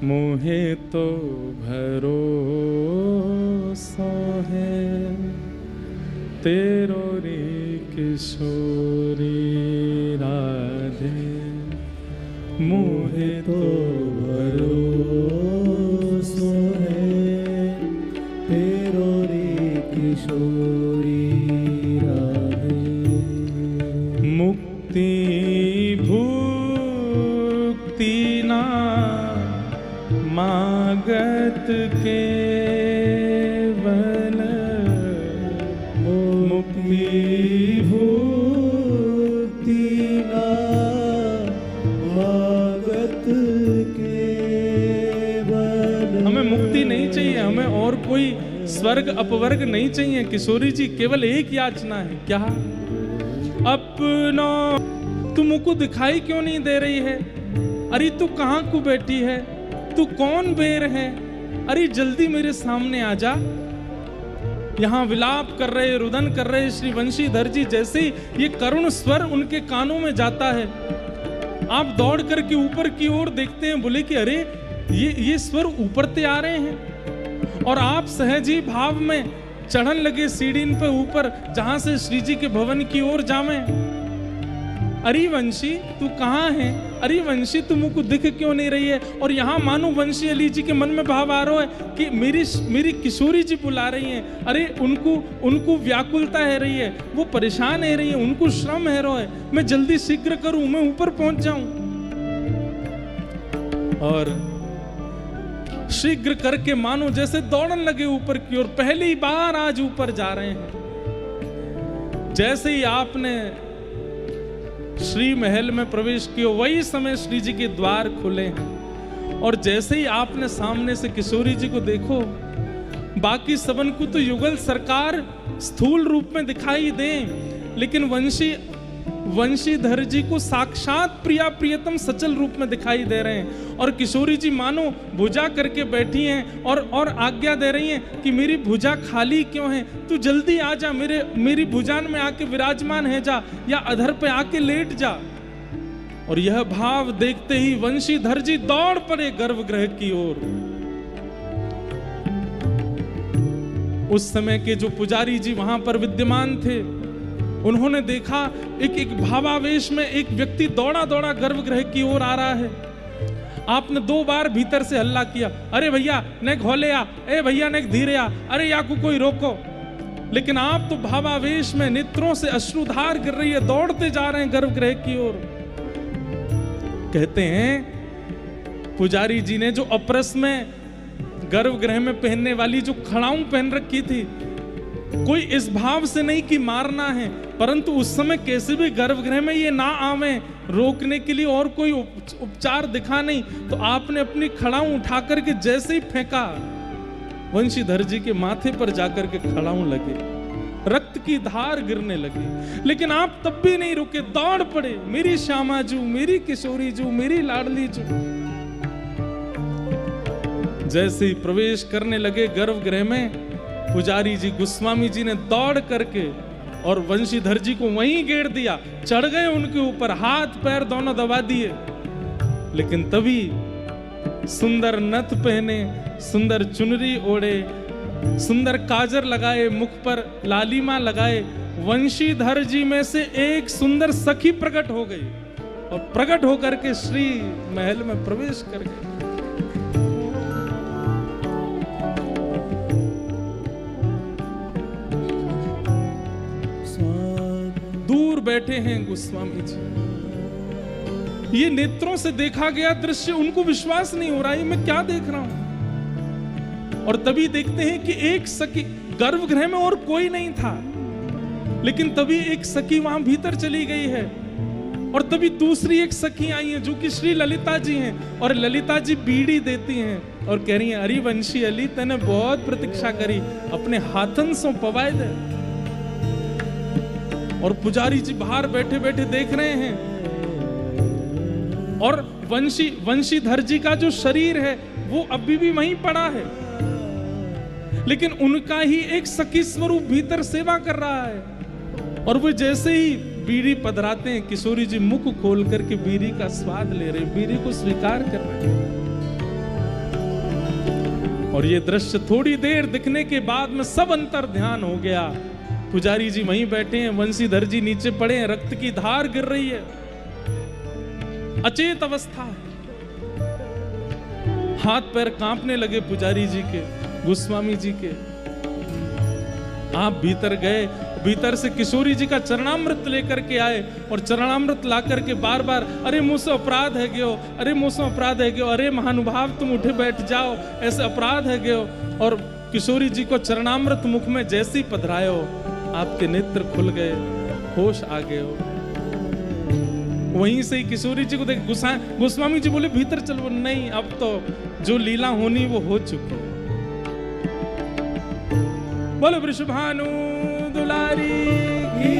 मोहे तो भरोसा है तेरो रे किशोरी राधे, मोहे तो भरोसा है तेरो रे किशोरी राधे। मुक्ति भुक्ति ना मागत केवल, मुक्ति भुक्ति ना मागत केवल। हमें मुक्ति नहीं चाहिए, हमें और कोई स्वर्ग अपवर्ग नहीं चाहिए किशोरी जी, केवल एक याचना है। क्या? अपनो तुमको दिखाई क्यों नहीं दे रही है? अरे तू कहाँ को बैठी है? तू कौन बेर है? अरे जल्दी मेरे सामने आ जा। यहाँ विलाप कर रहे, रुदन कर रहे श्री वंशीधर जी। जैसे ही ये करुण स्वर उनके कानों में जाता है, आप दौड़ करके ऊपर की ओर देखते हैं, बोले कि अरे ये स्वर ऊपर से आ रहे हैं। और आप सहजी भाव में चढ़न लगे सीढ़ीन पे ऊपर, जहां से श्री जी के भवन की ओर जावें। अरे वंशी तू कहाँ है? अरे वंशी तुमको दिख क्यों नहीं रही है? और यहाँ मानो वंशी अली जी के मन में भाव आ रहा है कि मेरी किशोरी जी बुला रही हैं। अरे उनको व्याकुलता है रही है, वो परेशान है रही है, उनको श्रम है रहा है, मैं जल्दी शीघ्र करूं, मैं ऊपर पहुंच जाऊं। और शीघ्र करके मानो जैसे दौड़न लगे ऊपर की ओर, पहली बार आज ऊपर जा रहे हैं। जैसे ही आपने श्री महल में प्रवेश किया, वही समय श्री जी के द्वार खुले हैं। और जैसे ही आपने सामने से किशोरी जी को देखो, बाकी सबन को तो युगल सरकार स्थूल रूप में दिखाई दे, लेकिन वंशीधर जी को साक्षात प्रिया प्रियतम सचल रूप में दिखाई दे रहे हैं। और किशोरी जी मानो भुजा करके बैठी हैं और आज्ञा दे रही हैं कि मेरी भुजा खाली क्यों है? तू जल्दी आ जा, मेरी भुजान में आके विराजमान है जा, या अधर पे आके लेट जा। और यह भाव देखते ही वंशीधर जी दौड़ पड़े गर्भगृह की ओर। उस समय के जो पुजारी जी वहां पर विद्यमान थे, उन्होंने देखा एक भावावेश में एक व्यक्ति दौड़ा दौड़ा गर्भगृह की ओर आ रहा है। आपने 2 बार भीतर से हल्ला किया, अरे भैया ने घोले आ, ए भैया ने धीरे आ, अरे या को कोई रोको। लेकिन आप तो भावावेश में नेत्रों से अश्रुधार गिर रही है, दौड़ते जा रहे हैं गर्भगृह की ओर। कहते हैं पुजारी जी ने जो अपरस में गर्भगृह में पहनने वाली जो खड़ाऊं पहन रखी थी, कोई इस भाव से नहीं कि मारना है, परंतु उस समय कैसे भी गर्भगृह में ये ना आवे, रोकने के लिए और कोई उपचार दिखा नहीं। तो आपने अपनी खड़ाऊं उठा करके जैसे ही फेंका, वंशीधर जी के माथे पर जाकर के खड़ाऊं लगे, रक्त की धार गिरने लगी। लेकिन आप तब भी नहीं रुके, दौड़ पड़े, मेरी श्यामा जू, मेरी किशोरी जू, मेरी लाडली जू। जैसे ही प्रवेश करने लगे गर्भगृह में, पुजारी जी गोस्वामी जी ने दौड़ करके और वंशीधर जी को वहीं गेड़ दिया, चढ़ गए उनके ऊपर, हाथ पैर दोनों दबा दिए। लेकिन तभी सुंदर नथ पहने, सुंदर चुनरी ओढ़े, सुंदर काजर लगाए, मुख पर लालिमा लगाए, वंशीधर जी में से एक सुंदर सखी प्रकट हो गई और प्रकट होकर के श्री महल में प्रवेश कर गई। दूर बैठे हैं गोस्वामी जी, ये नेत्रों से देखा गया दृश्य उनको विश्वास नहीं हो रहा है, मैं क्या देख रहा हूं। और तभी देखते हैं कि एक सखी, गर्भगृह में और कोई नहीं था, लेकिन तभी एक सखी वहां भीतर चली गई है। और तभी दूसरी एक सखी आई है जो कि श्री ललिता जी हैं। और ललिता जी बीड़ी देती हैं और कह रही हैं, अरे वंशी अली तने बहुत प्रतीक्षा करी, अपने हाथन सो पवाए दे। और पुजारी जी बाहर बैठे बैठे देख रहे हैं, और वंशीधर जी का जो शरीर है वो अभी भी वहीं पड़ा है, लेकिन उनका ही एक सखी स्वरूप भीतर सेवा कर रहा है। और वो जैसे ही बीड़ी पधराते हैं, किशोरी जी मुख खोल करके बीड़ी का स्वाद ले रहे, बीड़ी को स्वीकार कर रहे हैं। और ये दृश्य थोड़ी देर दिखने के बाद में सब अंतर ध्यान हो गया। पुजारी जी वहीं बैठे हैं, वंशीधर जी नीचे पड़े हैं, रक्त की धार गिर रही है, अचेत अवस्था है। हाथ पैर कांपने लगे पुजारी जी के, गोस्वामी जी के। आप भीतर गए, भीतर से किशोरी जी का चरणामृत लेकर के आए और चरणामृत ला करके बार बार, अरे मुझसे अपराध है गयो, अरे मुझसे अपराध है गयो, अरे महानुभाव तुम उठे बैठ जाओ, ऐसे अपराध है गयो। और किशोरी जी को चरणामृत मुख में जैसे ही पधरायो, आपके नेत्र खुल गए, होश आ गए हो। वहीं से ही किशोरी जी को देख गोस्वामी जी बोले भीतर चलो। नहीं, अब तो जो लीला होनी वो हो चुकी। बोलो वृषभानु दुलारी की